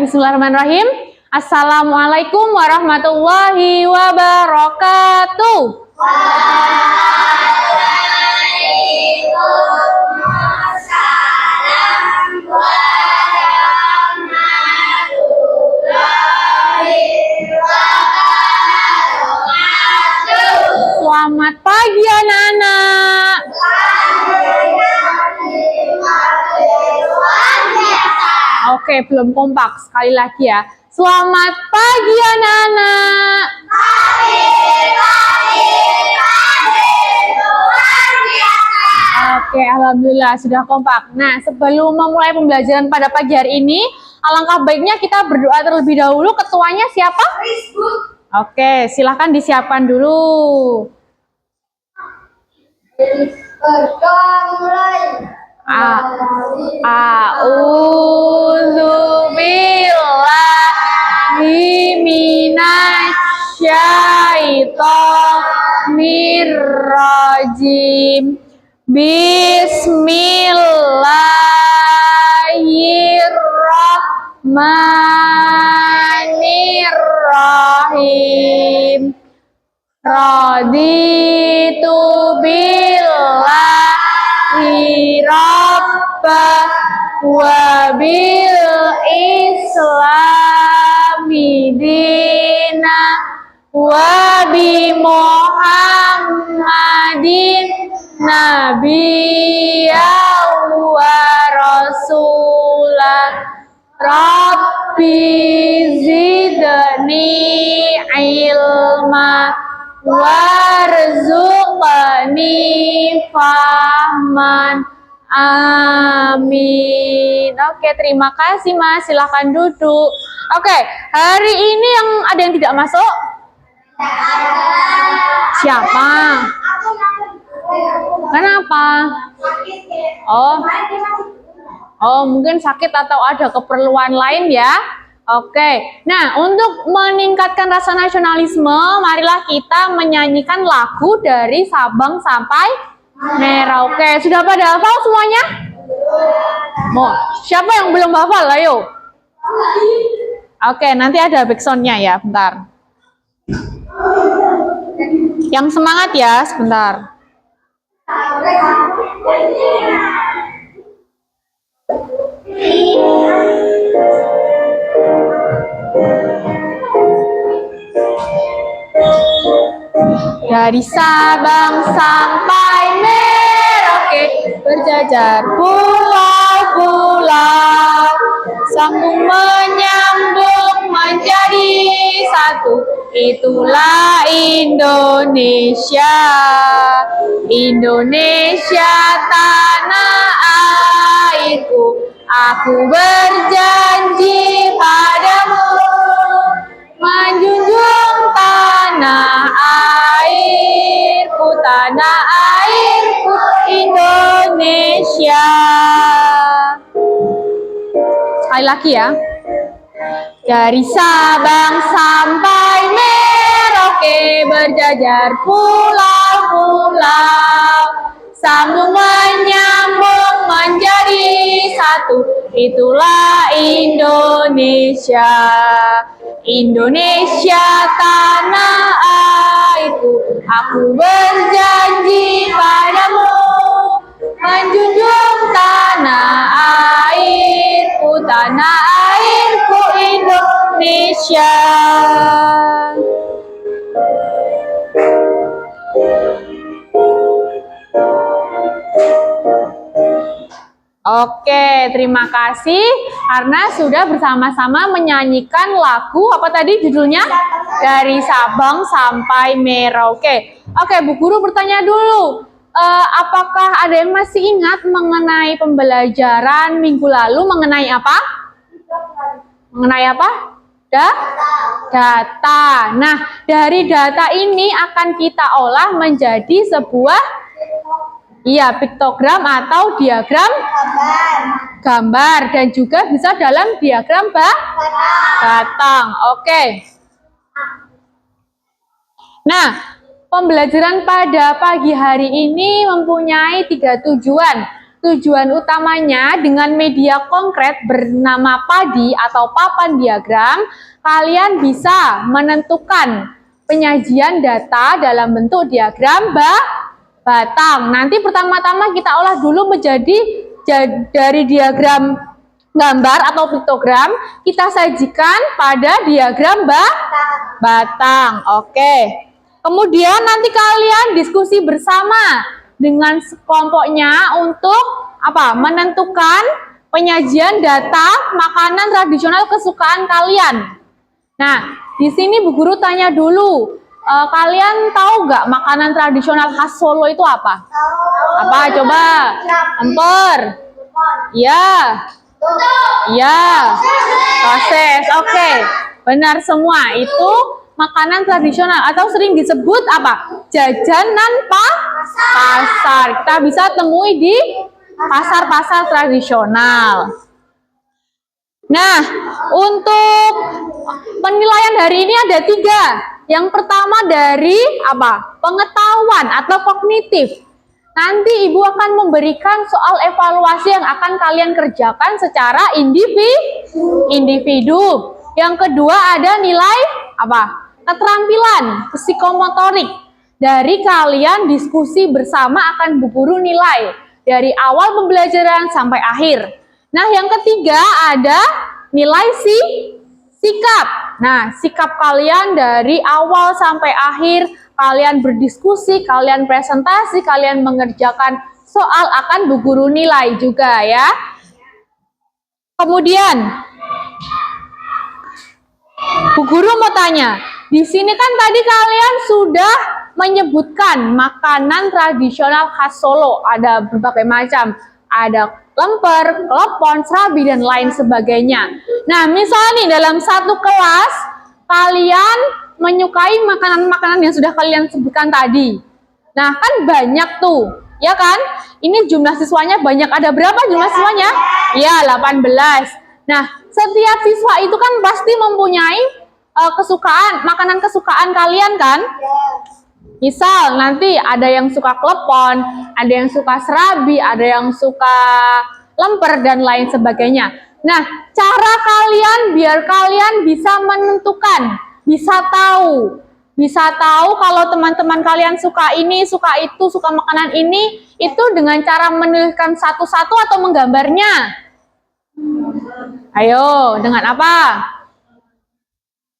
bismillahirrahmanirrahim. Assalamualaikum warahmatullahi wabarakatuh. Waalaikumsalam warahmatullahi wabarakatuh. Selamat pagi anak-anak. Oke, belum kompak. Sekali lagi ya. Selamat pagi anak-anak. Oke, alhamdulillah sudah kompak. Nah, sebelum memulai pembelajaran pada pagi hari ini, alangkah baiknya kita berdoa terlebih dahulu. Ketuanya siapa? Oke, silahkan disiapkan dulu. Berdoa mulai. A'udzu billahi minasyaitonir rajim. Bismillahirrahmanirrahim. Raditu billahi rabba wa bil islami dina wa bi Muhammadin nabiyya wa rasulah. Rabbi zidni ilma warzuqni fahman. Amin. Oke, terima kasih Mas. Silahkan duduk. Oke, hari ini ada yang tidak masuk? Siapa? Kenapa? Oh, mungkin sakit atau ada keperluan lain ya. Oke, nah untuk meningkatkan rasa nasionalisme, marilah kita menyanyikan lagu dari Sabang sampai Merauke. Sudah pada hafal semuanya? Mau, siapa yang belum hafal? Ayo. Oke, nanti ada backsoundnya ya, bentar. Yang semangat ya, sebentar. Dari Sabang sampai Merauke, berjajar pulau-pulau, sambung menyambung menjadi satu. Itulah Indonesia, Indonesia tanah airku. Aku berjanji padamu, menjunjung tanah airku, tanah airku Indonesia. Sekali lagi ya. Dari Sabang sampai Merauke, berjajar pulau-pulau, sambung menyambung menjadi satu. Itulah Indonesia, Indonesia tanah airku. Aku berjanji padamu, menjunjung tanah airku, tanah airku Indonesia. Oke, terima kasih karena sudah bersama-sama menyanyikan lagu apa tadi judulnya? Dari Sabang sampai Merauke. Oke, Bu Guru bertanya dulu, apakah ada yang masih ingat mengenai pembelajaran minggu lalu mengenai apa? Mengenai apa? Data. Nah, dari data ini akan kita olah menjadi sebuah piktogram atau diagram gambar dan juga bisa dalam diagram batang. Oke. Nah, pembelajaran pada pagi hari ini mempunyai 3 tujuan. tujuan utamanya dengan media konkret bernama padi atau papan diagram, kalian bisa menentukan penyajian data dalam bentuk diagram batang. Nanti pertama-tama kita olah dulu menjadi dari diagram gambar atau piktogram, kita sajikan pada diagram batang. Oke. Kemudian nanti kalian diskusi bersama dengan kelompoknya untuk apa? Menentukan penyajian data makanan tradisional kesukaan kalian. Nah, di sini Bu Guru tanya dulu, kalian tahu nggak makanan tradisional khas Solo itu apa? Apa? Coba. Empor. Ya. Ya. Proses. Oke. Benar semua. Itu makanan tradisional atau sering disebut apa? Jajanan pasar. Kita bisa temui di pasar-pasar tradisional. Nah, untuk penilaian hari ini ada 3. Yang pertama dari apa? Pengetahuan atau kognitif. Nanti Ibu akan memberikan soal evaluasi yang akan kalian kerjakan secara individu. Yang kedua ada nilai apa? Keterampilan psikomotorik. Dari kalian diskusi bersama akan Bu Guru nilai dari awal pembelajaran sampai akhir. Nah, yang ketiga ada nilai sikap. Nah, sikap kalian dari awal sampai akhir, kalian berdiskusi, kalian presentasi, kalian mengerjakan soal akan Bu Guru nilai juga ya. Kemudian Bu Guru mau tanya, di sini kan tadi kalian sudah menyebutkan makanan tradisional khas Solo, ada berbagai macam, ada lemper, klepon, serabi, dan lain sebagainya. Nah, misalnya nih dalam satu kelas, kalian menyukai makanan-makanan yang sudah kalian sebutkan tadi. Nah, kan banyak tuh, ya kan? Ini jumlah siswanya banyak, ada berapa jumlah siswanya? Ya, 18. Nah, setiap siswa itu kan pasti mempunyai makanan kesukaan kalian kan? Misal nanti ada yang suka klepon, ada yang suka serabi, ada yang suka lemper dan lain sebagainya. Nah, cara kalian biar kalian bisa menentukan, bisa tahu kalau teman-teman kalian suka ini, suka itu, suka makanan ini, itu dengan cara menuliskan satu-satu atau menggambarnya. Ayo, dengan apa?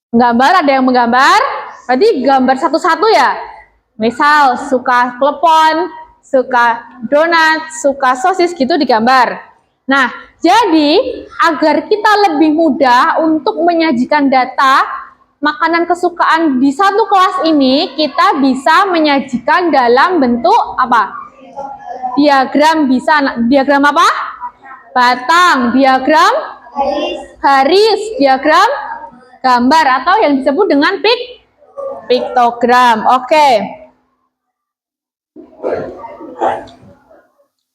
Menggambar, ada yang menggambar? Berarti gambar satu-satu ya? Misal suka klepon, suka donat, suka sosis gitu digambar. Nah, jadi agar kita lebih mudah untuk menyajikan data makanan kesukaan di satu kelas ini, kita bisa menyajikan dalam bentuk apa? Diagram bisa. Diagram apa? Batang, diagram garis, diagram gambar atau yang disebut dengan piktogram. Oke.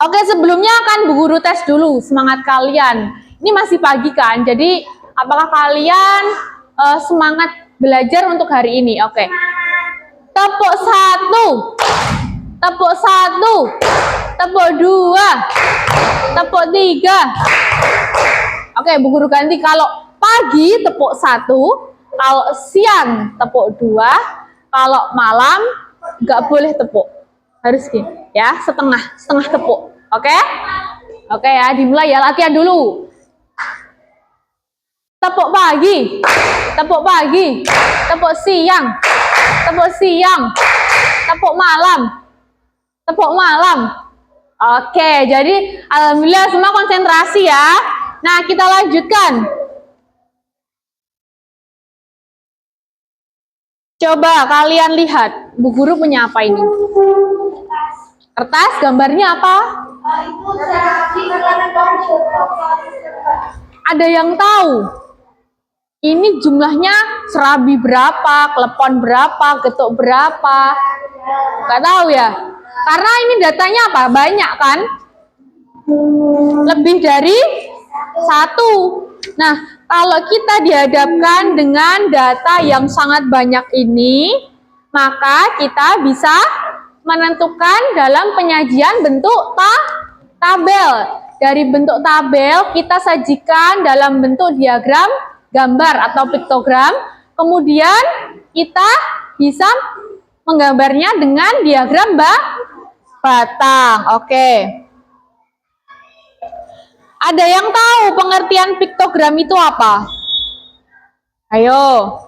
Oke, sebelumnya akan Bu Guru tes dulu semangat kalian. Ini masih pagi kan, jadi apakah kalian semangat belajar untuk hari ini? Oke. Tepuk 1, tepuk 1, tepuk 2, tepuk 3. Oke, Bu Guru ganti, kalau pagi tepuk 1, kalau siang tepuk 2, kalau malam nggak boleh tepuk. Harus gini, ya, setengah tepuk. Oke? Oke ya, dimulai ya, latihan dulu. Tepuk pagi, tepuk pagi, tepuk siang, tepuk siang, tepuk malam, tepuk malam. Oke, jadi alhamdulillah semua konsentrasi ya. Nah, kita lanjutkan. Coba kalian lihat, Bu Guru punya apa ini? Kertas, gambarnya apa? Ada yang tahu? Ini jumlahnya serabi berapa, klepon berapa, getuk berapa? Nggak tahu ya? Karena ini datanya apa? Banyak kan? Lebih dari 1. Nah, kalau kita dihadapkan dengan data yang sangat banyak ini, maka kita bisa menentukan dalam penyajian bentuk tabel. Dari bentuk tabel kita sajikan dalam bentuk diagram gambar atau piktogram. Kemudian kita bisa menggambarnya dengan diagram batang. Oke. Ada yang tahu pengertian piktogram itu apa? Ayo,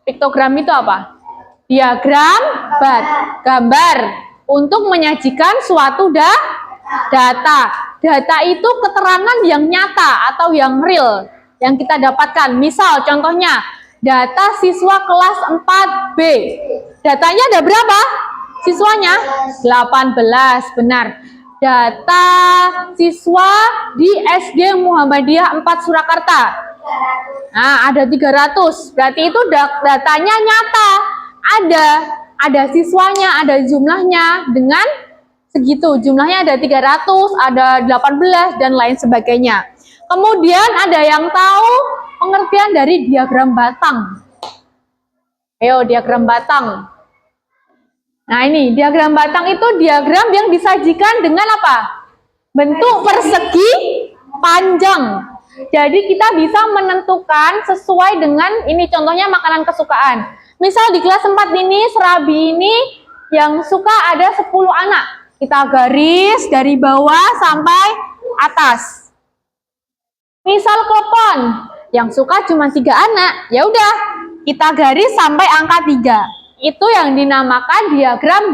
piktogram itu apa? Diagram gambar untuk menyajikan suatu data. Data itu keterangan yang nyata atau yang real yang kita dapatkan. Misal contohnya data siswa kelas 4B. Datanya ada berapa? Siswanya 18, benar. Data siswa di SD Muhammadiyah 4 Surakarta. Nah, ada 300. Berarti itu datanya nyata. Ada siswanya, ada jumlahnya dengan segitu. Jumlahnya ada 300, ada 18 dan lain sebagainya. Kemudian ada yang tahu pengertian dari diagram batang. Ayo, diagram batang. Nah, ini diagram batang itu diagram yang disajikan dengan apa? Bentuk persegi panjang. Jadi kita bisa menentukan sesuai dengan ini, contohnya makanan kesukaan. Misal di kelas 4 ini, Serabi ini yang suka ada 10 anak. Kita garis dari bawah sampai atas. Misal klepon, yang suka cuma 3 anak. Ya udah, kita garis sampai angka 3. Itu yang dinamakan diagram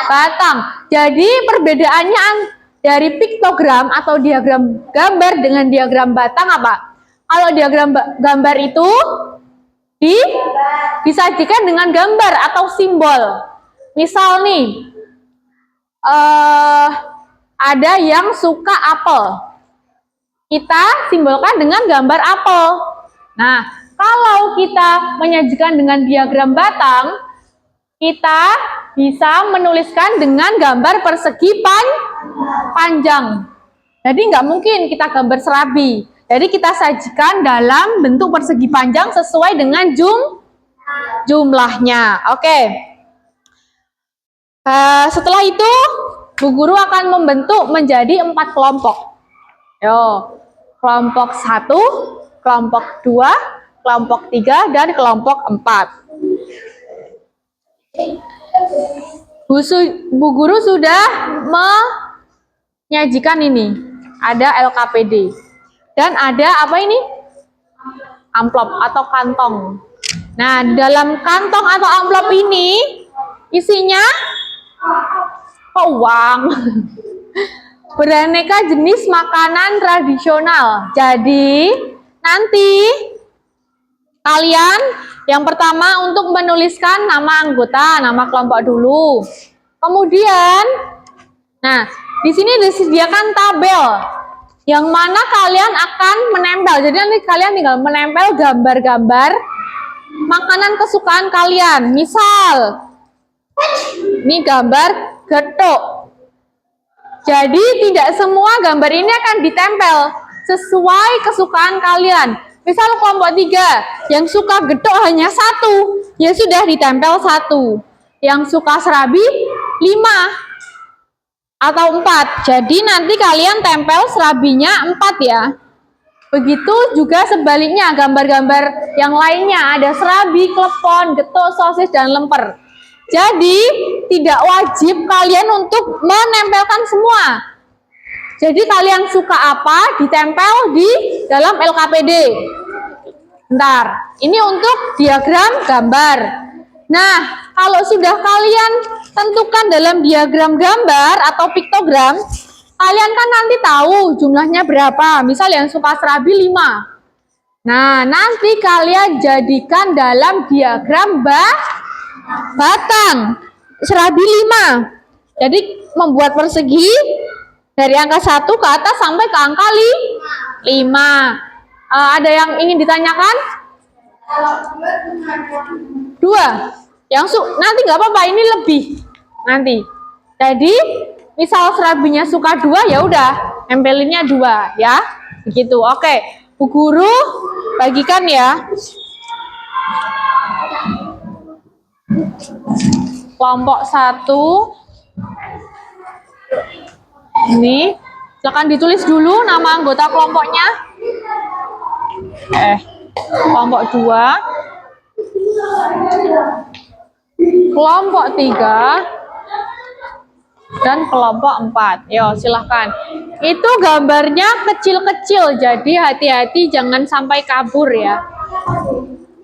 batang. Jadi perbedaannya dari piktogram atau diagram gambar dengan diagram batang apa? Kalau diagram gambar itu disajikan dengan gambar atau simbol. Misal nih, ada yang suka apel. Kita simbolkan dengan gambar apel. Nah, kalau kita menyajikan dengan diagram batang, kita bisa menuliskan dengan gambar persegi panjang. Jadi nggak mungkin kita gambar serabi. Jadi kita sajikan dalam bentuk persegi panjang sesuai dengan jumlahnya. Oke. Setelah itu, Bu Guru akan membentuk menjadi 4 kelompok. Yo, kelompok 1, kelompok 2, kelompok 3, dan kelompok 4. Bu Guru sudah menyajikan ini. Ada LKPD. Dan ada apa ini? Amplop atau kantong. Nah, dalam kantong atau amplop ini isinya uang. Beraneka jenis makanan tradisional. Jadi, nanti kalian yang pertama untuk menuliskan nama anggota, nama kelompok dulu. Kemudian, nah, di sini disediakan tabel yang mana kalian akan menempel. Jadi nanti kalian tinggal menempel gambar-gambar makanan kesukaan kalian. Misal, ini gambar getuk. Jadi tidak semua gambar ini akan ditempel sesuai kesukaan kalian. Misal kelompok 3 yang suka getuk hanya 1, ya sudah ditempel 1. Yang suka serabi 5 atau 4. Jadi nanti kalian tempel serabinya 4 ya. Begitu juga sebaliknya gambar-gambar yang lainnya ada serabi, klepon, getuk, sosis, dan lemper. Jadi tidak wajib kalian untuk menempelkan semua. Jadi kalian suka apa ditempel di dalam LKPD. Bentar, ini untuk diagram gambar. Nah, kalau sudah kalian tentukan dalam diagram gambar atau piktogram, kalian kan nanti tahu jumlahnya berapa. Misal yang suka serabi 5. Nah, nanti kalian jadikan dalam diagram batang serabi 5. Jadi membuat persegi dari angka 1 ke atas sampai ke angka 5. Ada yang ingin ditanyakan? 2. Nanti nggak apa-apa, ini lebih nanti. Jadi misal serabinya suka 2, ya udah empelinnya 2 ya. Begitu. Oke. Bu Guru bagikan ya. Kelompok 1 ini Silakan ditulis dulu nama anggota kelompoknya. Kelompok 2, kelompok 3, dan kelompok 4. Yo, silahkan. Itu gambarnya kecil-kecil, jadi hati-hati jangan sampai kabur ya.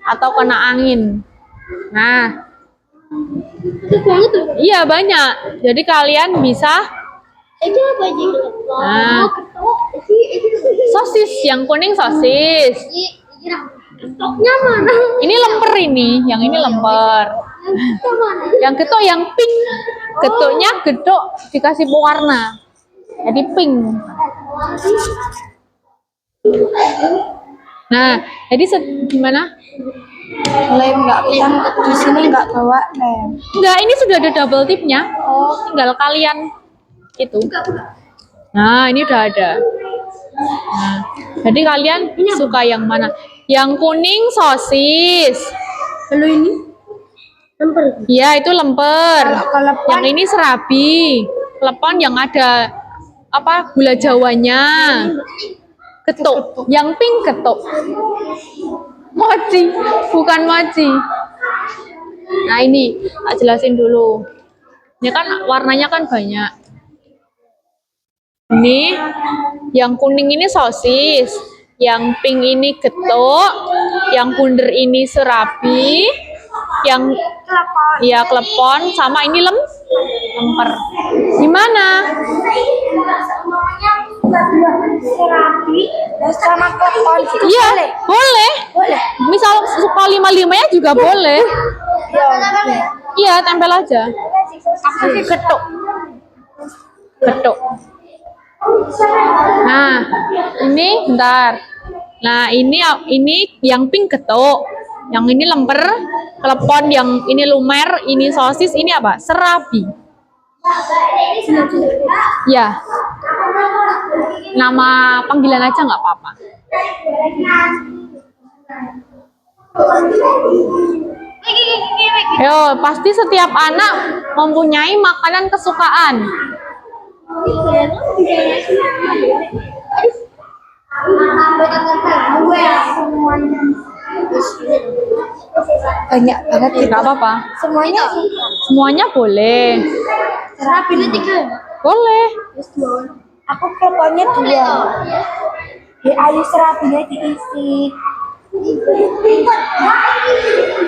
Atau kena angin. Nah, iya banyak. Jadi kalian bisa nah, sosis, yang kuning sosis. Ini lemper ini, yang ini lemper. Yang getuk yang pink. Getuknya getuk dikasih pewarna. Jadi pink. Nah, jadi gimana? Lem nggak yang di sini nggak bawa lem. Enggak, ini sudah ada double tipnya. Oh, tinggal kalian itu. Nah, ini udah ada. Nah, jadi kalian suka yang mana? Yang kuning sosis. Kalau ini lemper. Iya, itu lemper. Kalau Yang ini serabi. Klepon yang ada apa? Gula Jawanya. Getuk. Yang pink getuk. Mochi, bukan mochi. Nah, ini tak jelasin dulu. Ini kan warnanya kan banyak. Ini yang kuning ini sosis, yang pink ini getuk, yang bunder ini serabi, yang ya klepon, sama ini lemper. Gimana? Serabi sama klepon itu Iya, boleh. boleh. Misal suka 5-5-nya juga boleh. Ya, Iya, tempel aja. apa sih Getuk. Getuk. Nah, ini bentar. Nah, ini yang pink getuk. Yang ini lemper, klepon, yang ini lumer, ini sosis, ini apa? Serabi. Ya. Nama panggilan aja nggak apa-apa. Yo, pasti setiap anak mempunyai makanan kesukaan. banyak banget Nggak apa-apa. semuanya Semuanya boleh. serabi ini 3 Boleh. aku kleponnya 2 ya ayu serabinya diisi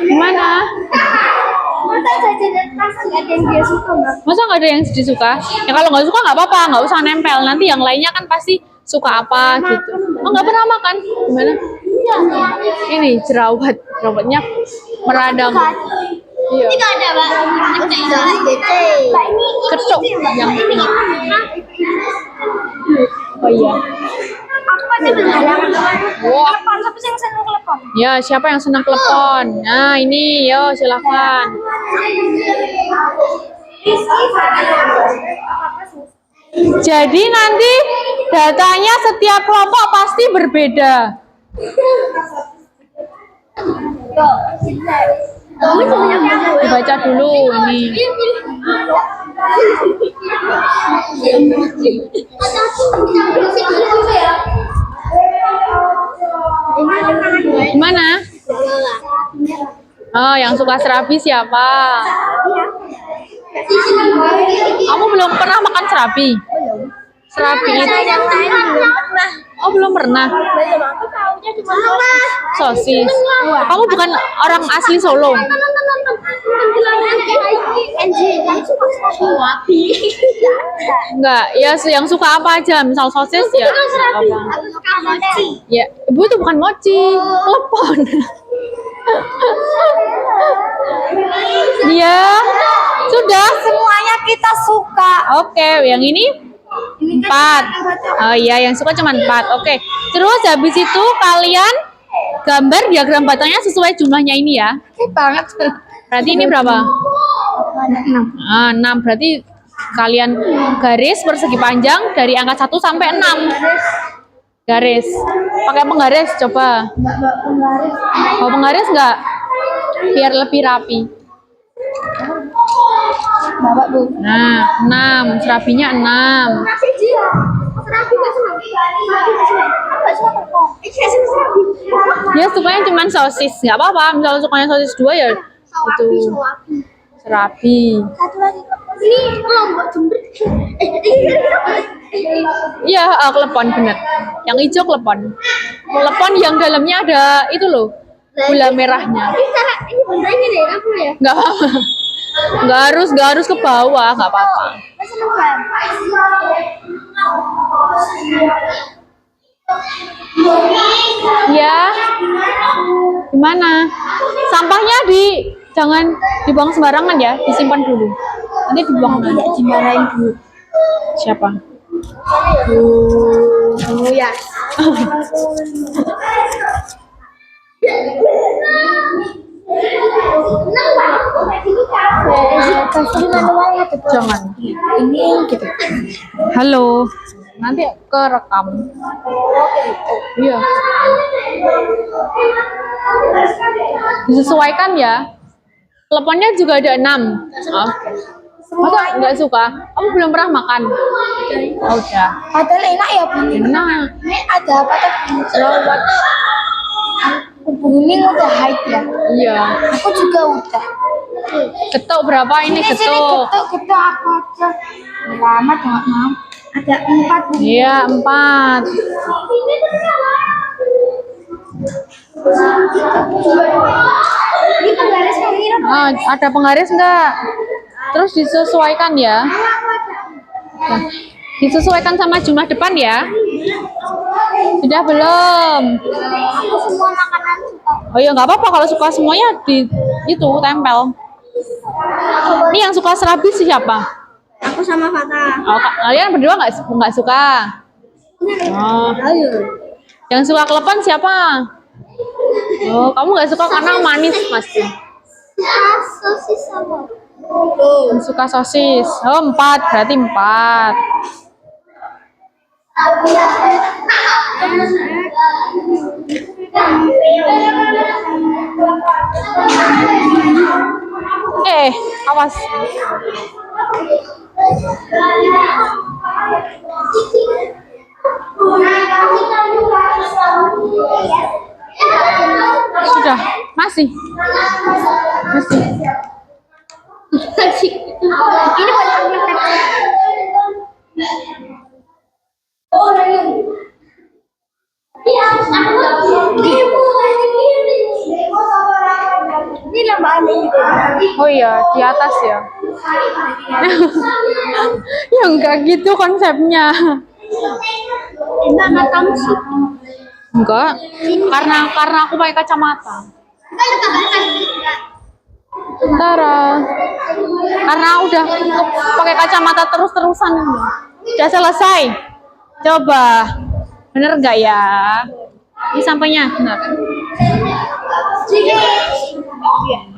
Gimana? masa jajanan pas nggak ada yang dia suka mbak Masa nggak ada yang disuka? Ya kalau nggak suka nggak apa-apa, nggak usah nempel. Nanti yang lainnya kan pasti suka apa gitu. Oh, nggak pernah makan? Gimana? Ini jerawat, jerawatnya meradang. Iya. nggak ada mbak ini Ketuk yang ini. Oh iya. aku pasti berharap Wah. klepon siapa sih yang seneng klepon Ya, siapa yang senang klepon? Nah, ini, yo silakan. Jadi nanti datanya setiap kelompok pasti berbeda. Dibaca dulu ini. Gimana? Oh, yang suka serabi siapa? Kamu belum pernah makan serabi? Serabi itu? Oh, belum pernah. Sosis. Kamu bukan orang asli Solo? Enggak, ya yang suka apa aja. Misal sosis ya. Apa? Ya, Ibu itu bukan mochi, klepon. Dia sudah semuanya kita suka oke, yang ini 4. Oh iya, yang suka cuma 4. Oke. Terus habis itu kalian gambar diagram batangnya sesuai jumlahnya ini ya. banget Berarti ini berapa? 6. 6. Berarti kalian garis persegi panjang dari angka 1 sampai 6. Garis. Pakai penggaris coba. Mau penggaris enggak? Biar lebih rapi. Bapak Bu Nah, 6. Serabinya 6. Dia sukanya cuma sosis, nggak apa-apa. Misalnya sukanya sosis 2 ya itu serabi. Satu lagi. Ini lombok jembut. Iya, klepon bener. Yang hijau klepon. Klepon yang dalamnya ada itu loh, gula merahnya. Ini bendanya deh, apa ya? Nggak apa-apa. Nggak harus ke bawah, nggak apa-apa. Masih nembak. Ya, gimana? Sampahnya jangan dibuang sembarangan ya, disimpan dulu. Nanti dibuang Tidak lagi. dimarahin dulu. Siapa? Ya. Kasih manualnya tuh. Jangan. Ini gitu. Halo. Nanti kerekam. Iya. Disesuaikan ya. Teleponnya juga ada 6. Oke. Masa nggak suka? Kamu belum pernah makan? Oh, udah. Padahal enak ya Buni. Enak. Ini ada apa tuh? Jerawat. Buni udah haid ya. Iya. Aku juga udah. Getuk berapa ini Sini getuk? getuk aku aja. Lama jangan mau. Ada 4 Buni. Iya, 4. Ini penggaris kayak gini. Ah, ada penggaris enggak? Terus disesuaikan ya. Nah, disesuaikan sama jumlah depan ya. Sudah belum? Aku semua makanan suka. Oh ya nggak apa-apa kalau suka semuanya di itu tempel. Ini yang suka serabi siapa? Aku sama Fata. Oh, kalian berdua nggak suka? Oh, Ayo. yang suka klepon siapa? Oh, kamu nggak suka karena manis pasti. Sosis sama. Yang suka sosis. Oh, 4 berarti 4. Awas. Sudah, masih. Ini ini lambahan ini. Oh iya, di atas ya. Ya enggak gitu konsepnya. Enggak tahu sih. Enggak. Karena aku pakai kacamata. Tara. Karena udah pakai kacamata terus-terusan. Udah selesai. Coba. Bener enggak ya? Ini sampainya benar.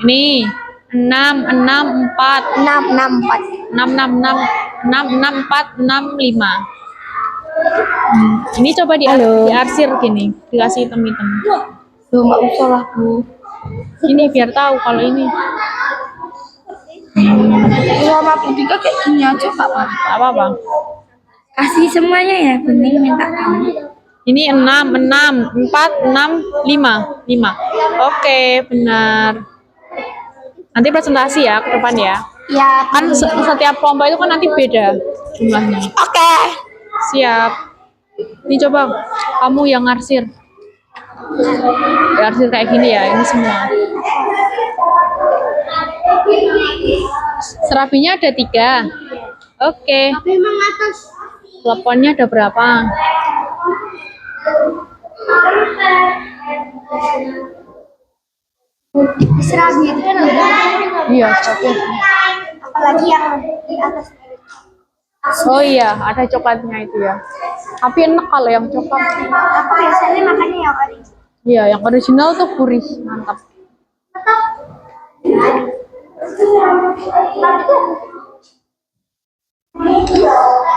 Ini 6 6 4 6 6 4. 6 6 6 6 6 4 6 5. Ini coba diarsir gini, dikasih hitam-hitam. Loh, enggak usah lah, Bu. Ini biar tahu kalau ini. Sama Budika kayak gini aja, Pak. Apa-apa. Kasih semuanya ya, Bening minta kamu. Ini 6 6 4 6 5 5. Oke, benar. Nanti presentasi ya ke depan ya. Ya, Kan setiap kelompok itu kan nanti beda jumlahnya. oke. Siap. Ini coba kamu yang ngarsir. Ngarsir kayak gini ya, ini semua. Serabinya ada 3. Oke. Tapi emang atas. Teleponnya ada berapa? Serabi itu kan udah. Iya, serabi. Apalagi yang di atas. Oh iya, ada coklatnya itu ya. Tapi enak kalau yang coklat. Aku biasanya makannya yang orange. Iya, yang original tuh gurih, mantap.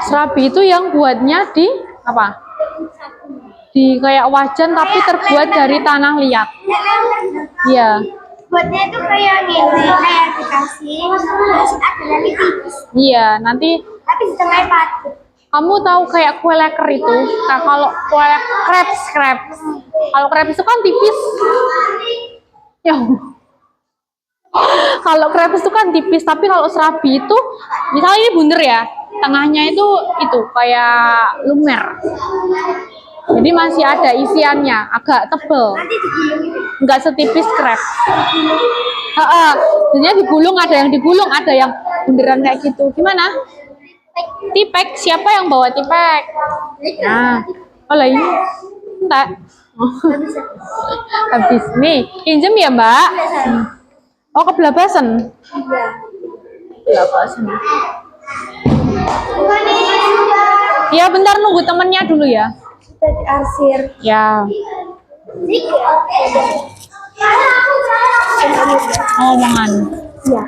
Serabi itu yang buatnya di apa? Di kayak wajan tapi terbuat dari tanah liat. Iya. Buatnya itu kayak gini, kayak dikasih terus ada lagi tipis, Iya, nanti tapi setengah patut. Kamu tahu kayak kue leker itu? Nah, kalau kue crepes. Kalau crepes itu kan tipis. Ya. Kalau crepes itu kan tipis, tapi kalau serabi itu, misalnya ini bunder ya, tengahnya itu kayak lumer. Jadi masih ada isiannya, agak tebel. Nggak setipis crepes. Sebenarnya digulung, ada yang bunderan kayak gitu. Gimana? Tipek, siapa yang bawa tipek? Nah, kalau ini enggak. Habis nih, pinjem ya Mbak. Oh, kebelabasan. Kebelabasan. Ya, bentar nunggu temennya dulu ya. Sudah diarsir. Ya. Omongan. Ya.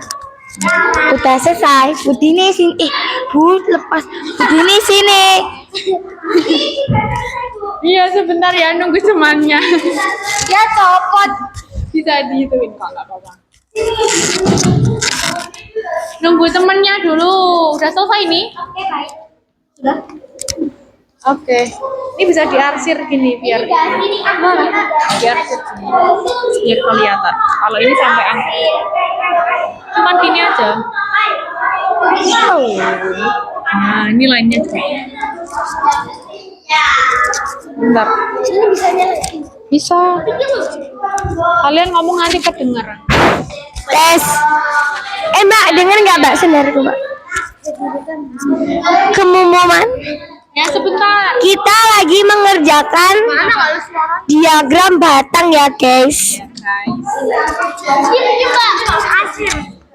Udah selesai. Budini sini. Bud, lepas. Budini sini. Iya, sebentar ya nunggu temannya. Ya copot. Bisa dihituin kok, nggak apa-apa. Nunggu temennya dulu. Udah selesai nih? Oke, baik. Sudah. Oke. Ini bisa diarsir gini biar diarsir gini. Biar kelihatan. Kalau ini sampai angkat. Cuman gini aja. Nah, ini lainnya juga. Bentar. Ini bisa nyalain. Bisa. Kalian ngomong nanti kedengeran. Tes. Mbak, denger nggak Mbak senarku Mbak? Keumuman. Ya sebentar. Kita lagi mengerjakan diagram batang ya guys.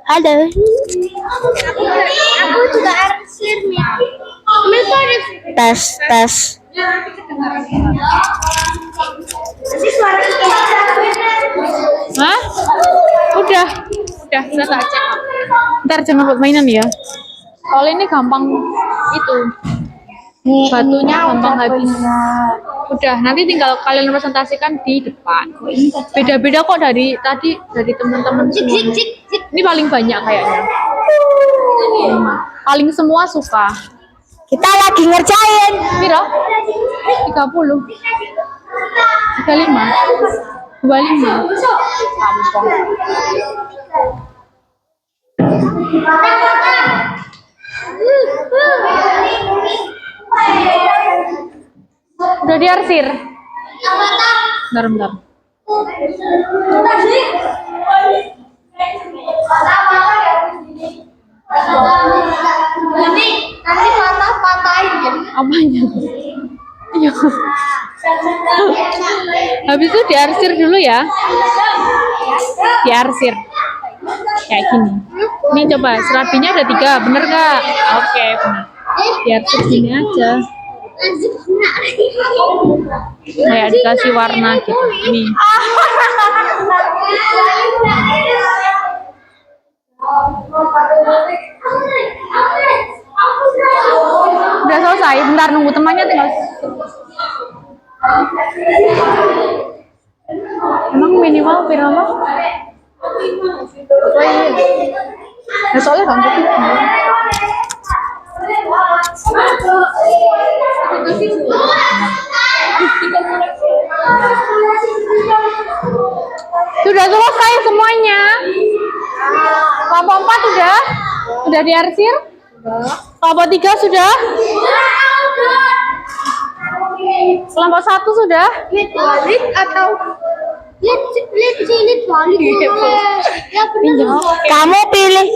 Halo. Aku juga arsir nih. Tes. Hah? Udah tak cek. Ntar jangan buat mainan ya. Kalau ini gampang itu. Batunya gampang habis. Udah, nanti tinggal kalian presentasikan di depan. Beda-beda kok dari teman-teman semua. Ini paling banyak kayaknya. Paling semua suka. Kita lagi ngerjain. Piro? 30. 35. 25. Gampang. Udah diarsir? Bentar. Nanti patah-patahin ya. Apanya? Iya. Habis itu diarsir dulu ya. Diarsir. Kayak gini. Ini coba, serabinya ada 3, bener nggak? Oke, bener. Diarsir gini aja. Kayak dikasih warna gitu. Ini. Udah selesai, bentar nunggu temannya tinggal. Emang minimal berapa? Oh iya. Nah, soalnya kan sudah selesai semuanya. Kelompok 4 sudah diarsir? Kelompok 3 sudah? Kelompok 1 sudah? Balik atau lihat balik. Ya benar. Kamu pilih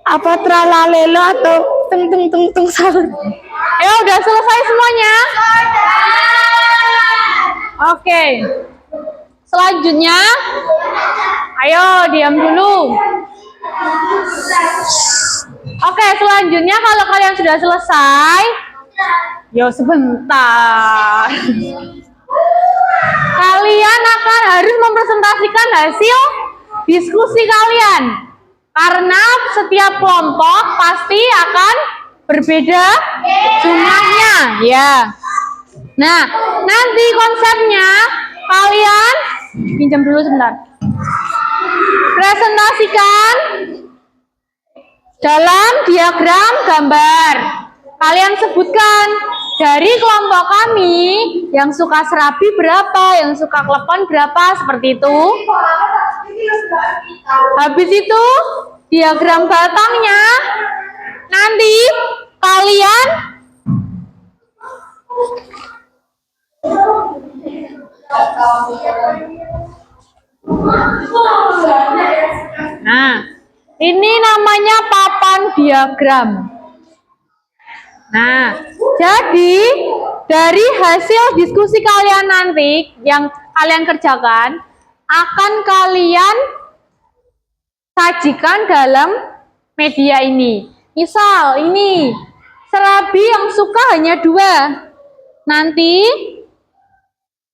apa tralalelo atau tung sahur? Ya udah selesai semuanya. Oke. Selanjutnya, ayo diam dulu. Oke, selanjutnya kalau kalian sudah selesai, yo sebentar. Kalian akan harus mempresentasikan hasil diskusi kalian. Karena setiap kelompok pasti akan berbeda jumlahnya, ya. Nah, nanti konsepnya kalian pinjam dulu sebentar. Presentasikan dalam diagram gambar. Kalian sebutkan dari kelompok kami yang suka serabi berapa, yang suka klepon berapa, seperti itu. Habis itu diagram batangnya nanti kalian nah, ini namanya papan diagram. Nah, jadi dari hasil diskusi kalian nanti yang kalian kerjakan akan kalian sajikan dalam media ini. Misal ini serabi yang suka hanya 2. Nanti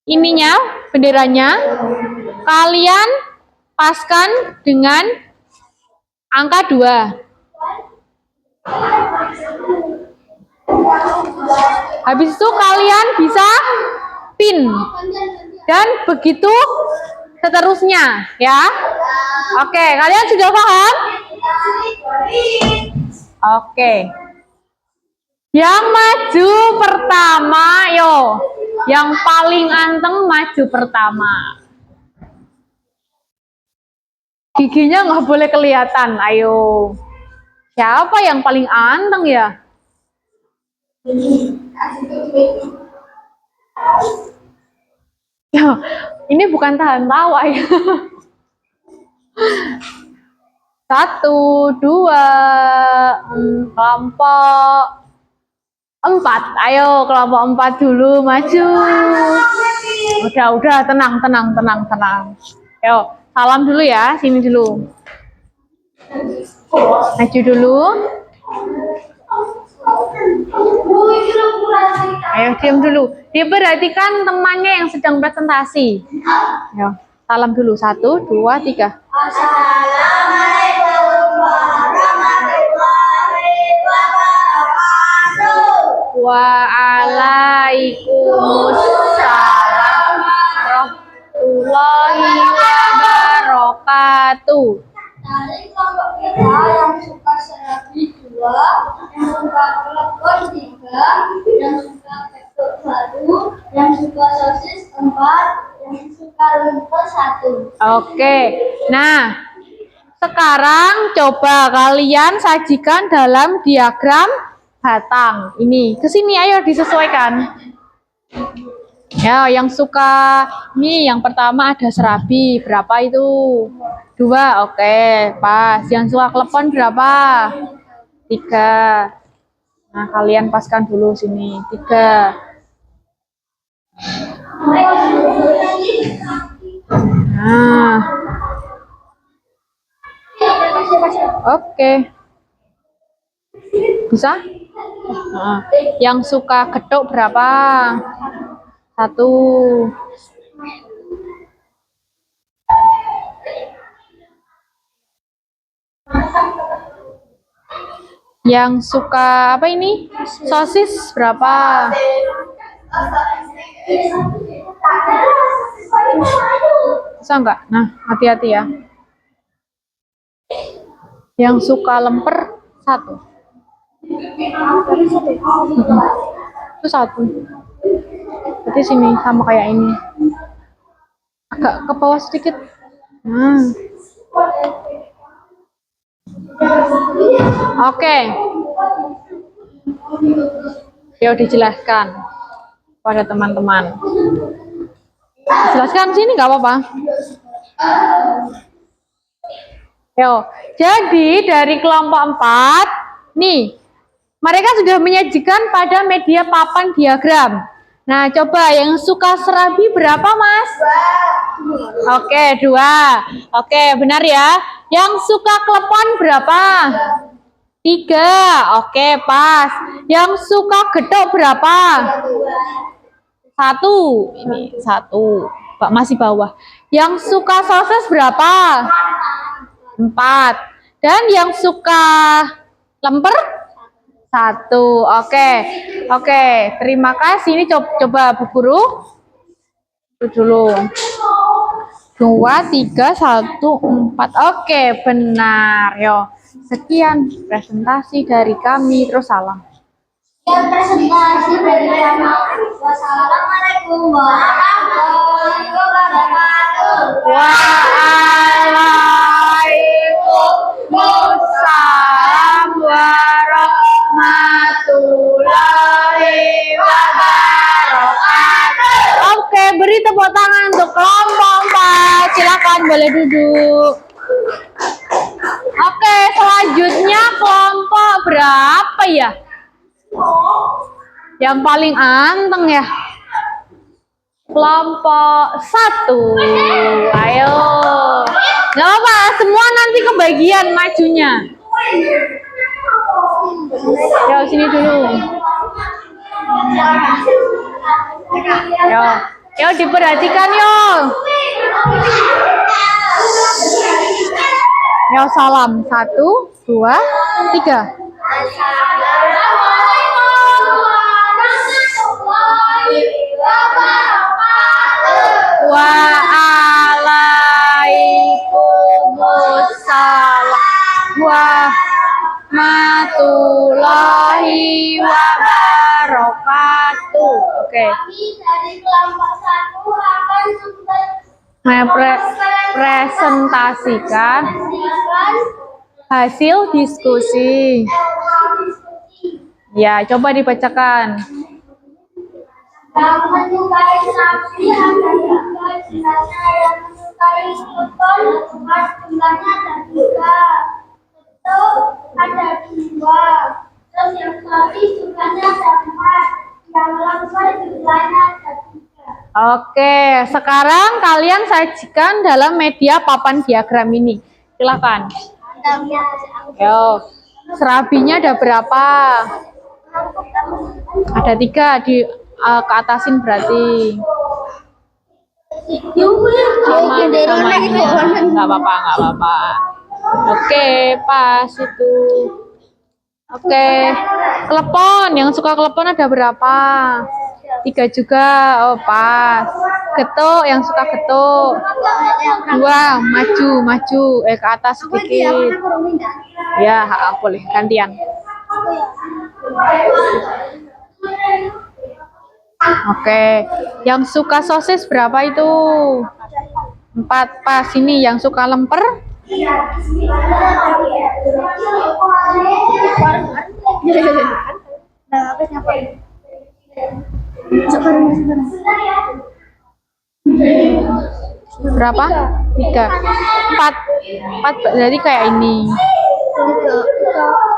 ininya, benderanya kalian paskan dengan angka 2. Habis itu kalian bisa pin dan begitu seterusnya ya. Oke, kalian sudah paham? Oke. Yang maju pertama, yo. Yang paling anteng maju pertama. Giginya nggak boleh kelihatan, ayo. Siapa yang paling anteng ya? Ya, ini bukan tahan tawa ya. 1, 2, kelompok 4. Ayo kelompok 4 dulu maju. Udah, tenang. Ayo, salam dulu ya, sini dulu. Maju dulu. Ayo diam dulu. Diperhatikan temannya yang sedang presentasi. Ayo, salam dulu. 1, 2, 3. Assalamualaikum warahmatullahi wabarakatuh. Waalaikumsalam warahmatullahi wabarakatuh. Dari kelompok kita yang suka serabi 2, yang suka klepon 3, yang suka ketuk baru, yang suka sosis 4, yang suka lemper 1. Oke, nah sekarang coba kalian sajikan dalam diagram batang. Ini kesini, ayo disesuaikan. Ya, yang suka ini yang pertama ada serabi berapa itu? 2, oke, pas. Yang suka klepon berapa? 3. Nah, kalian paskan dulu sini 3. Nah, oke. Bisa? Nah, yang suka getuk berapa? 1. Yang suka apa ini? Sosis berapa? Bisa enggak? Nah, hati-hati ya. Yang suka lemper 1. Itu 1. Berarti sini sama kayak ini. Agak ke bawah sedikit. Nah. Oke. Yuk dijelaskan pada teman-teman. Jelaskan sini nggak apa-apa. Yo, jadi dari kelompok 4, nih, mereka sudah menyajikan pada media papan diagram. Nah, coba yang suka serabi berapa, Mas? 2. Oke, 2. Oke, benar ya. Yang suka klepon berapa? 3. Oke, pas. Yang suka getuk berapa? 1. Ini 1. Masih bawah. Yang suka sosis berapa? 4. Dan yang suka lemper 1. Oke, terima kasih. Ini coba Bu Guru dulu. 2, 3, 1, 4. Oke, benar. Yo, sekian presentasi dari kami. Terus salam. Sekian presentasi dari kami. Wassalamualaikum warahmatullahi wabarakatuh. Waalaikumsalam warahmatullahi wabarakatuh. Oke, beri tepuk tangan untuk kelompok 4. Silakan boleh duduk. Oke, selanjutnya kelompok berapa ya? Yang paling anteng ya? Kelompok 1. Ayo. Gak apa-apa, semua nanti kebagian majunya. Yo, sini dulu. Yo diperhatikan yo. Yo salam 1, 2, 3. Waalaikumsalam warahmatullahi wabarakatuh. Oke. Kami dari kelompok 1 akan Presentasikan hasil diskusi. Ya, coba dibacakan. yang menyukai sapi ada 3 jelasnya, yang menyukai klepon jumlahnya ada 3, itu ada 2, terus yang sapi jumlahnya ada 4, yang lemper jumlahnya ada 3. Oke, sekarang kalian sajikan dalam media papan diagram ini. Silakan. Yo, serabinya ada berapa? Ada 3 di ke atasin berarti. Nggak apa-apa. Oke, pas itu. Oke, klepon. Yang suka klepon ada berapa? 3 juga. Oh, pas. Getuk, yang suka getuk. 2, maju. Ke atas sedikit. Ya, boleh gantian. Oke, yang suka sosis berapa itu? 4, pas. Ini yang suka lemper? Berapa? 3. 4 jadi kayak ini.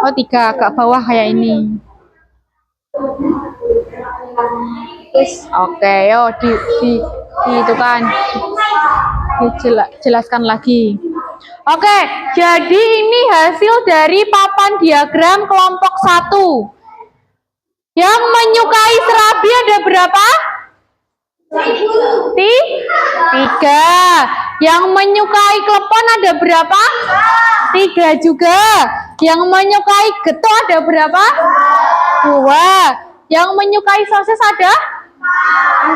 Oh, 3 ke bawah kayak ini. Oke, yo itu kan dijelaskan lagi. Oke, jadi ini hasil dari papan diagram kelompok 1. Yang menyukai serabi ada berapa? 3. Yang menyukai klepon ada berapa? 3 juga. Yang menyukai getuk ada berapa? 2. Yang menyukai sosis ada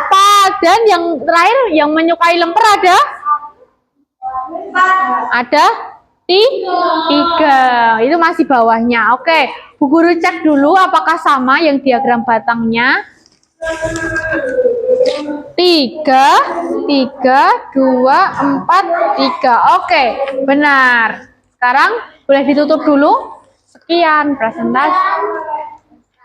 4. Dan yang terakhir yang menyukai lemper ada 3. Itu masih bawahnya. Oke, Bu Guru cek dulu apakah sama yang diagram batangnya. 3, 2, 4, 3. Oke, benar. Sekarang boleh ditutup dulu. Sekian presentasi.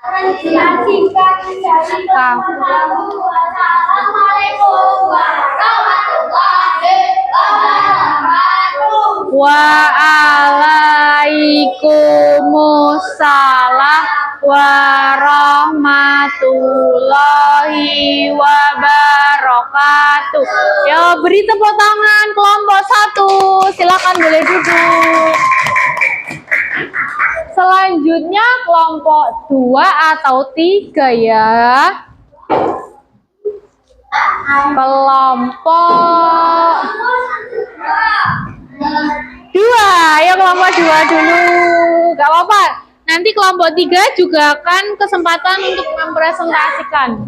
Wassalamualaikum warahmatullahi wabarakatuh. Waalaikumsalam warahmatullahi wabarakatuh. Yo, beri tepuk tangan kelompok 1. Silakan boleh duduk. Selanjutnya kelompok 2 atau 3 ya. Kelompok 2. Ayo kelompok 2 dulu. Gak apa-apa. Nanti kelompok 3 juga akan kesempatan untuk mempresentasikan.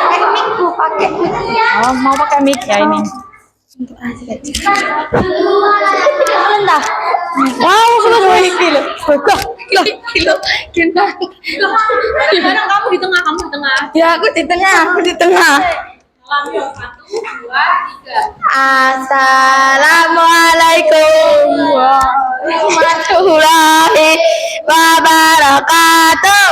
Pakai mic, Bu, pakai mic. Oh, mau pakai mic ya ini. Entah. Wow, kilo. Gimana kamu di tengah, Ya, aku di tengah. Ayo, 1, 2, 3. Assalamualaikum warahmatullahi wabarakatuh.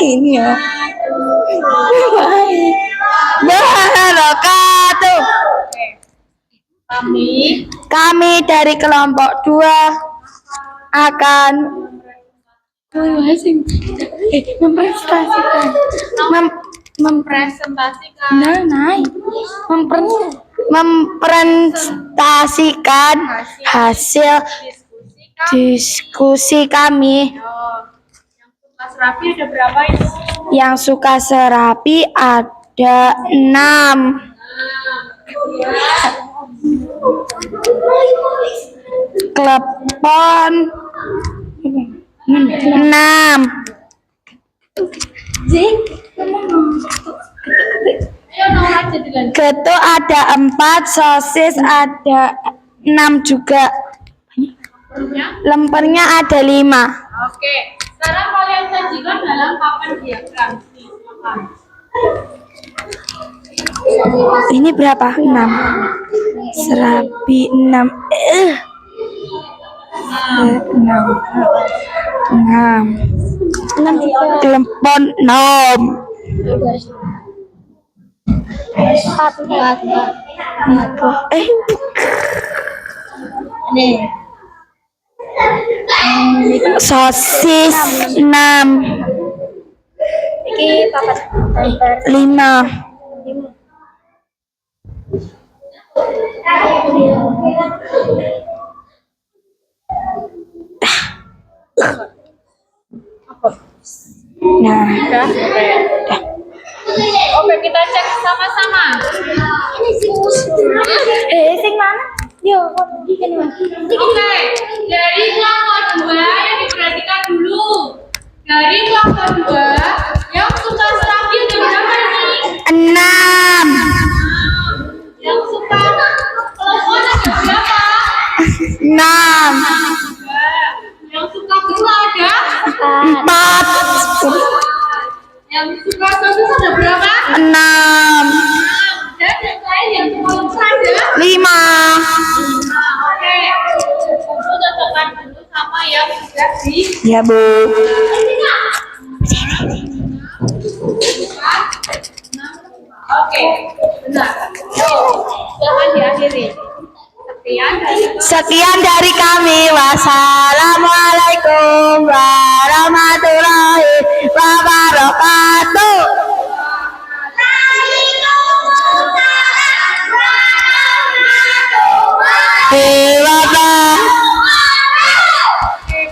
Ini ya. Wabarakatuh. Kami dari kelompok 2 akan mempresentasikan hasil diskusi kami. Yang suka serapi ada berapa itu? Yang suka serapi ada 6. Klepon 6. Ayo nomor aja dilanjut. Getuk ada 4, sosis ada 6 juga. Lempernya ada 5. Oke, sekarang kalian sajikan dalam papan diagram. Ini berapa? 6. Serapi 6. 6. Klepon 6. Sosis 6. 5. Nah, Oke, kita cek sama-sama. sing mana? Yo, Oke, dari kelompok 2 yang diperhatikan dulu. Dari kelompok 2 yang suka serapi ada berapa ini? 6. Yang suka telepon ada berapa? 6. Yang suka gula ada? 4. Yang suka sosis ada berapa? 6. Dan yang lain yang suka lemper ada? 5. Oke, untuk cocokkan dulu sama yang sudah di. Ya, Bu. Oke, benar. Silakan diakhiri. Sekian dari kami. Wassalamualaikum warahmatullahi wabarakatuh.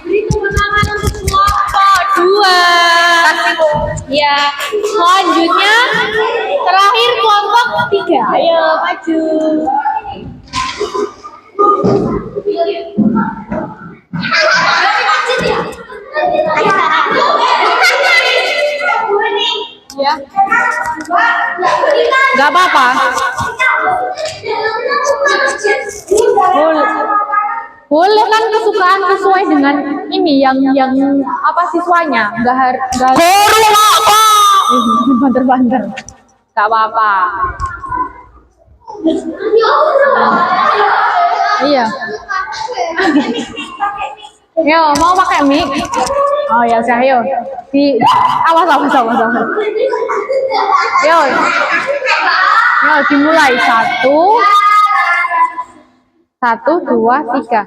Beri kemenangan untuk kelompok 2. Ya, selanjutnya terakhir kelompok 3. Ayo maju. Ya. Gak apa-apa. Boleh kan kesukaan sesuai dengan ini yang apa siswanya. Gak banter-banter. Gak apa-apa. Iya. Yo, mau pakai mic? Oh ya, saya yo. Awas. Yo, dimulai 1, 2, 3.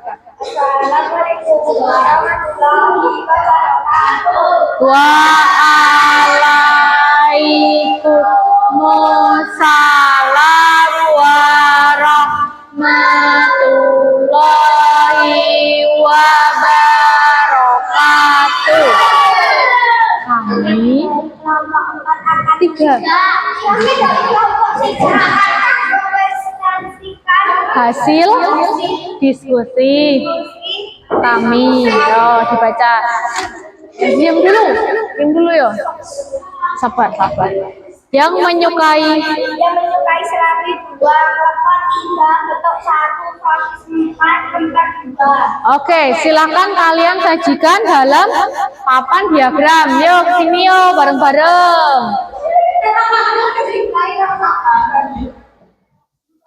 Waalaikumsalam warahmatullahi wabarakatuh. Kami 3. Hasil diskusi kami. Yo, dibaca. Diam dulu yo. Sabar, sabar. Yang menyukai serabi 2, lepon 3, betok 1, sosis 4, lemper 2. Oke, silakan kalian sajikan dalam papan diagram. Yuk, sini yuk, bareng-bareng.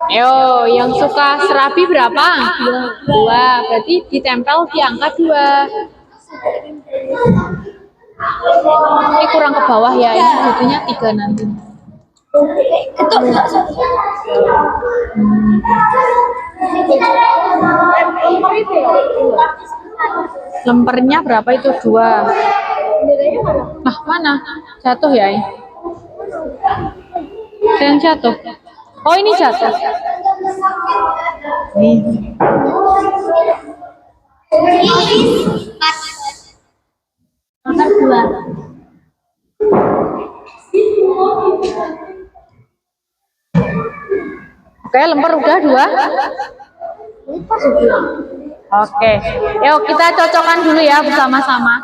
Yo, yang suka serabi berapa? 2. Berarti ditempel di angka 2. Ini kurang ke bawah ya, ini jadinya 3 nanti. Lempernya berapa itu? 2. Ah, mana? Jatuh ya ini? Yang jatuh. Oh, ini jatuh. Nih. Nomor 2. Oke, lemper udah 2. Oke, yuk kita cocokkan dulu ya bersama-sama.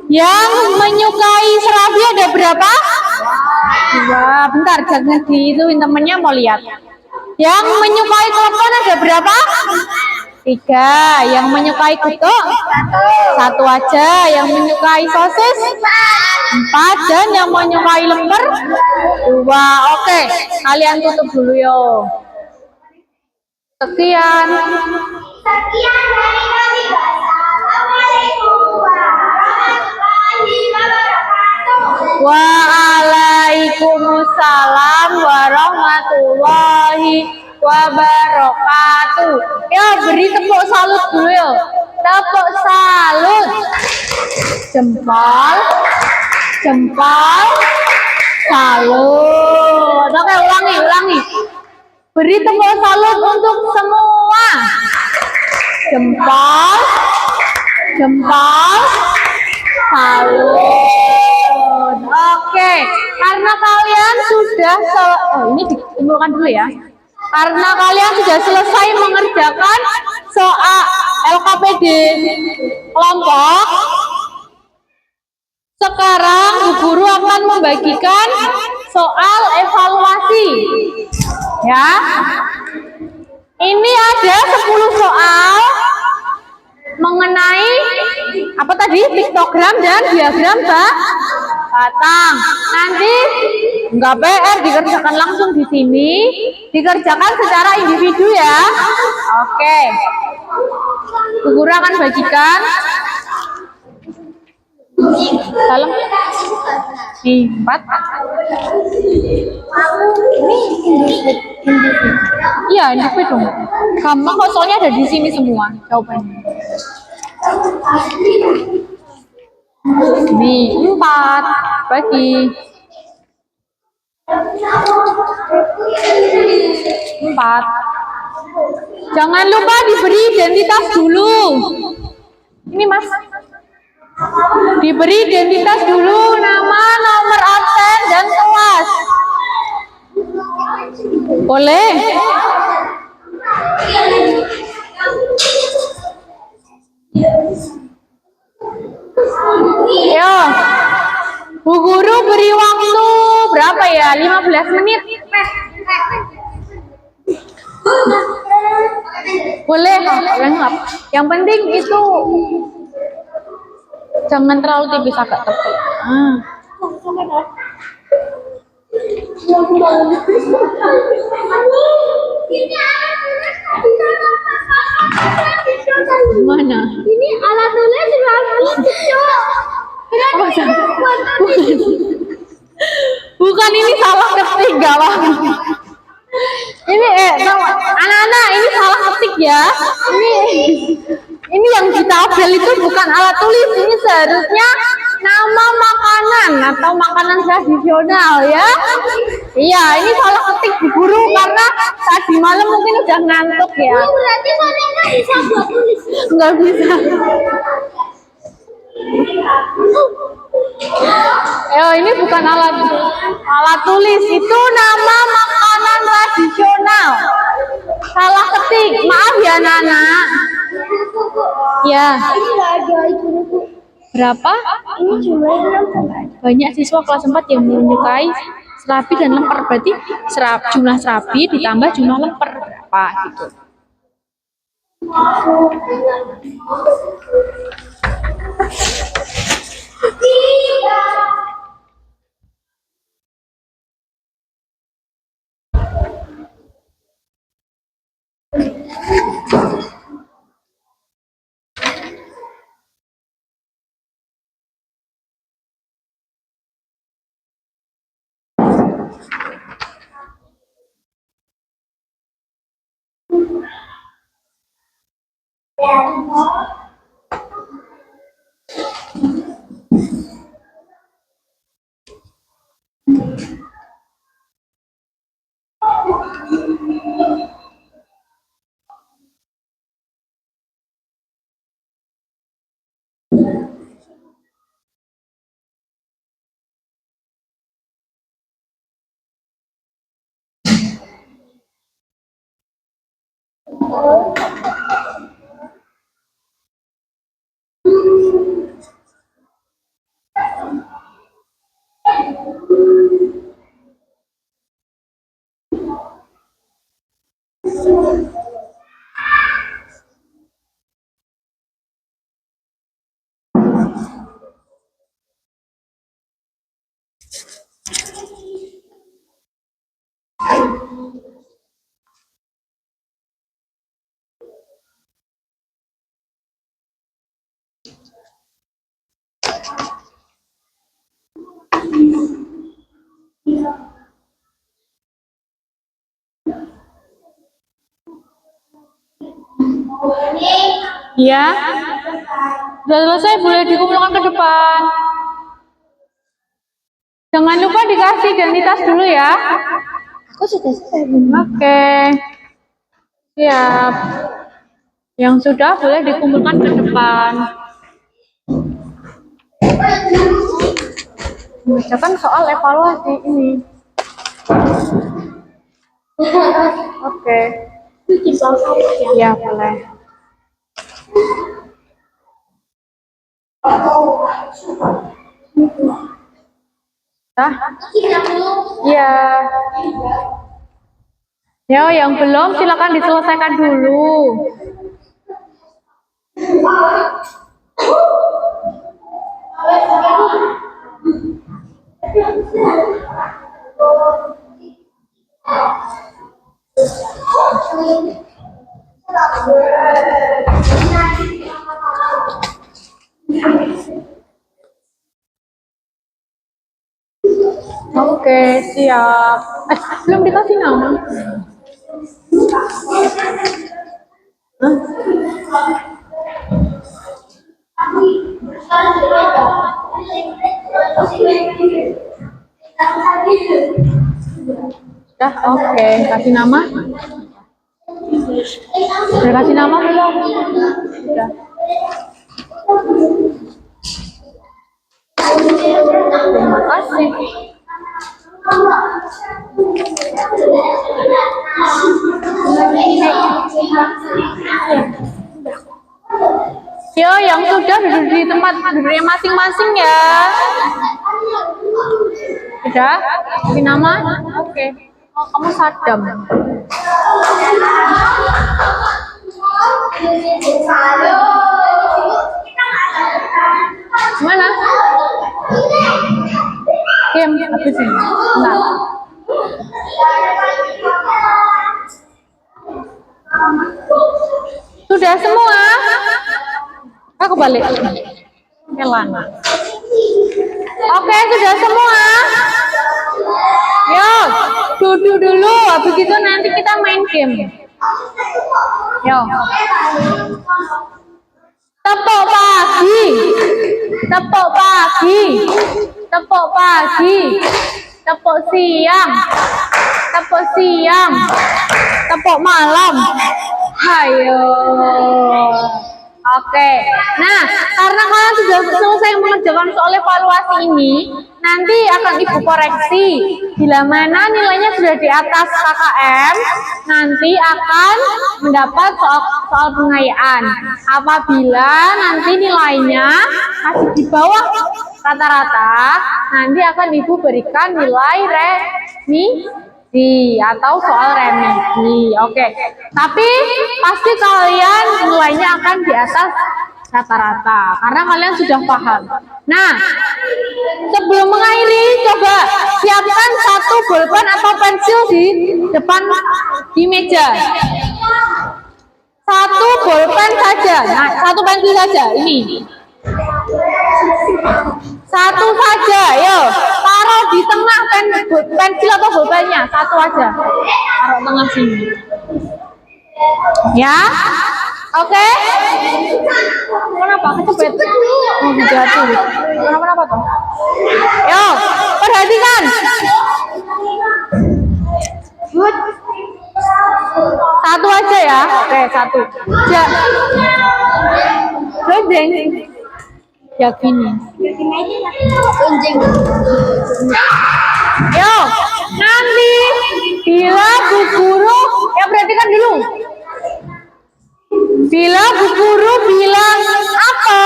Yang menyukai serabi ada berapa? 2. Bentar, jangan diituin, temennya mau lihat. Yang menyukai klepon ada berapa? 3. Yang menyukai getuk? 1 aja. Yang menyukai sosis? 4. Dan yang menyukai lemper? 2. Oke, kalian tutup dulu yuk. Sekian. Sekian dari kami. Wassalamualaikum warahmatullahi wabarakatuh. Waalaikumsalam warahmatullahi wabarakatuh. Ya, beri tepuk salut dulu yuk. Tepuk salut. Jempol. Jempol. Salut. Oke, ulangi. Beri tepuk salut untuk semua. Jempol. Jempol. Salut. Oke, karena kalian sudah ini dikumpulkan dulu ya. Karena kalian sudah selesai mengerjakan soal LKPD kelompok, sekarang Bu Guru akan membagikan soal evaluasi. Ya. Ini ada 10 soal mengenai apa tadi? Piktogram dan diagram batang. Nanti enggak PR, dikerjakan langsung di sini, dikerjakan secara individu ya. Oke. Bu Guru akan bagikan dalam nih 4. Iya, individu dong. Gampang kok, soalnya ada di sini semua jawabannya. Nih 4 bagi 4. Jangan lupa diberi identitas dulu. Ini Mas. Diberi identitas dulu, nama, nomor absen, dan kelas. Boleh? Yo, Bu Guru beri waktu berapa ya? 15 menit. Boleh, lengkap. Yang penting itu jangan terlalu tipis, agak tebal. Mana? Ini alat tulis Bukan, ini salah ketik, gawat. Ini anak-anak, ini salah ketik ya. Ini yang di tabel itu bukan alat tulis, ini seharusnya nama makanan atau makanan tradisional ya. Iya, ini salah ketik Bu Guru karena tadi malam mungkin udah ngantuk ya. Berarti kalian nggak bisa buat tulis. Nggak bisa. Ini bukan alat tulis, itu nama makanan tradisional. Salah ketik, maaf ya Nana. Ya. Ini nggak ada itu. Berapa? Ini jumlahnya berapa? Banyak siswa kelas 4 yang menyukai serabi dan lemper. Berarti jumlah serabi ditambah jumlah lemper berapa gitu. Ya, sudah selesai, boleh dikumpulkan ke depan. Jangan lupa dikasih identitas dulu ya. Aku sudah selesai. Oke, siap. Yang sudah boleh dikumpulkan ke depan. Mengerjakan soal evaluasi ini. Oke. Ya, boleh. Nah, ya. Ya, yang belum silakan diselesaikan dulu. Oke, siap. Belum dikasih nama. Sudah, oke. Kasih nama. Udah kasih nama belum? Sudah. Terima kasih. Yo, yang sudah duduk di tempat duduknya masing-masing ya. Sudah? Kasih nama? Oke. Oh, kamu Sadam. Mana? Game habis ini. Bentar. Sudah semua? Aku balik. Melan. Oke, sudah semua. Yo, duduk dulu. Habis itu nanti kita main game. Yo. Tepuk pagi. Tepuk pagi. Tepuk pagi. Tepuk siang. Tepuk siang. Tepuk malam. Hayo. Oke. Nah, karena kalian sudah sudah selesai mengerjakan soal evaluasi ini, nanti akan Ibu koreksi. Bila mana nilainya sudah di atas KKM, nanti akan mendapat soal pengayaan. Apabila nanti nilainya masih di bawah rata-rata, nanti akan Ibu berikan nilai remedi atau soal remedi. Oke. Tapi pasti kalian nilainya akan di atas rata-rata karena kalian sudah paham. Nah, sebelum mengakhiri, coba siapkan satu bolpen atau pensil di depan di meja. Satu bolpen saja, nah, satu pensil saja. Ini satu saja, yo, taruh di tengah pensil atau bolpennya, satu aja, taruh tengah sini. Ya, oke. Kenapa kecepet? Oh, jatuh. Kenapa tuh? Yo, perhatikan. Satu aja ya. Oke, satu. Gunjing. Ya gini. Gunjing. Yo, nanti bila Bu Guru, ya perhatikan dulu. Bila Bu Guru bilang apa,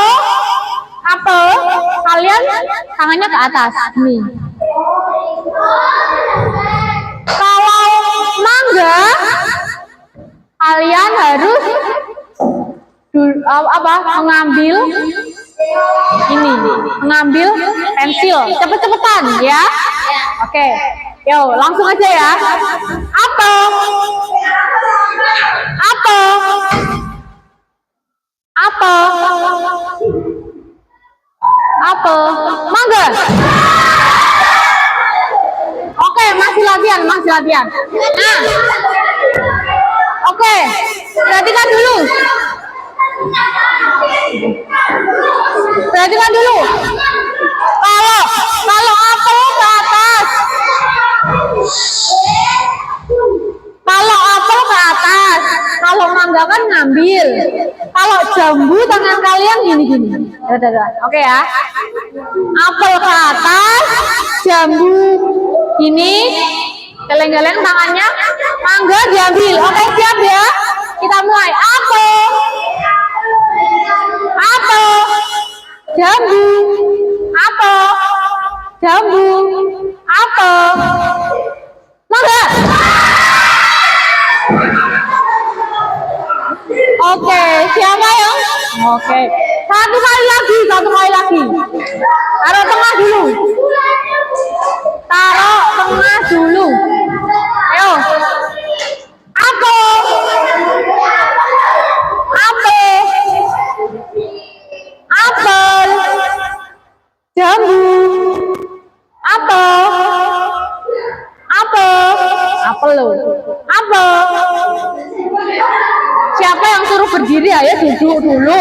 kalian tangannya ke atas. Nih. Kalau mangga, kalian harus mengambil ini, mengambil pensil. Cepet-cepetan ya. Oke. Yo, langsung aja ya. Apel. Mangga. Oke, masih latihan. Nah. Oke. Perhatikan dulu. Kalau apel ke atas. Kalau mangga kan ngambil. Kalau jambu tangan kalian gini. Oke ya. Apel ke atas, jambu ini, geleng-geleng tangannya, mangga diambil. Oke, siap ya? Kita mulai. Apel, jambu, mangga. Oke, siapa yang? Oke, satu kali lagi. Taruh tengah dulu. Ayo. Apel, jambu, apel. Siapa yang suruh berdiri? Ayo duduk dulu.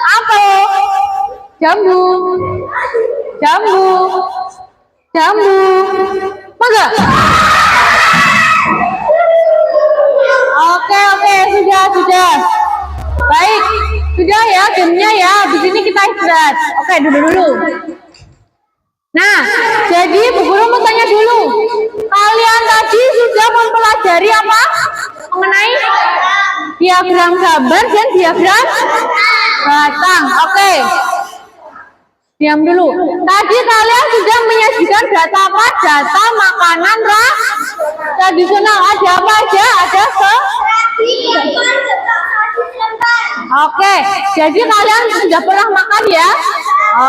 Apel, jambu, mangga. Oke, sudah. Baik, sudah ya gamenya ya. Di sini kita istirahat. Oke, dulu. Nah, jadi Bu Guru mau tanya dulu. Kalian tadi sudah mempelajari apa? Mengenai diagram gambar dan diagram batang. Oke. Diam dulu. Tadi kalian sudah menyajikan data apa? Data makanan tradisional. Ada apa aja? Ada Oke, jadi kalian sudah pernah makan ya?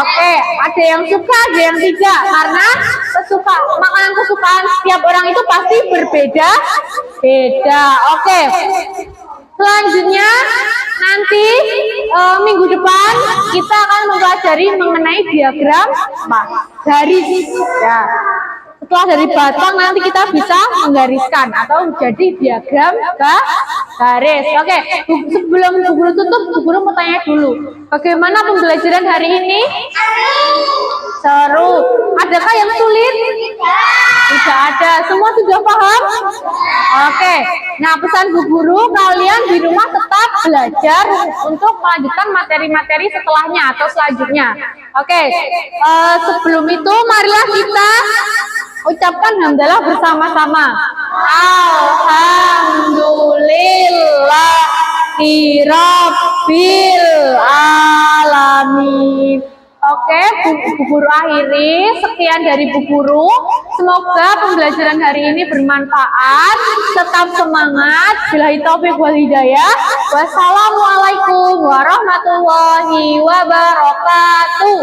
Oke, ada yang suka, ada yang tidak. Karena makanan kesukaan setiap orang itu pasti berbeda. Oke. Selanjutnya nanti minggu depan kita akan mempelajari mengenai diagram garis. Ya. Setelah dari batang nanti kita bisa menggariskan atau menjadi diagram garis. Oke, sebelum Bu Guru tutup, Bu Guru mau tanya dulu, bagaimana pembelajaran hari ini? Seru. Adakah yang sulit? Tidak ada. Semua sudah paham? Oke. Nah, pesan Bu Guru, kalian di rumah tetap belajar untuk melanjutkan materi-materi setelahnya atau selanjutnya. Oke. Sebelum itu, marilah kita ucapkan hamdalah bersama-sama. Alhamdulillahirabbil alamin. Oke, Bu Guru akhiri. Sekian dari Bu Guru. Semoga pembelajaran hari ini bermanfaat. Tetap semangat. Billahi taufiq wal hidayah. Wassalamualaikum warahmatullahi wabarakatuh.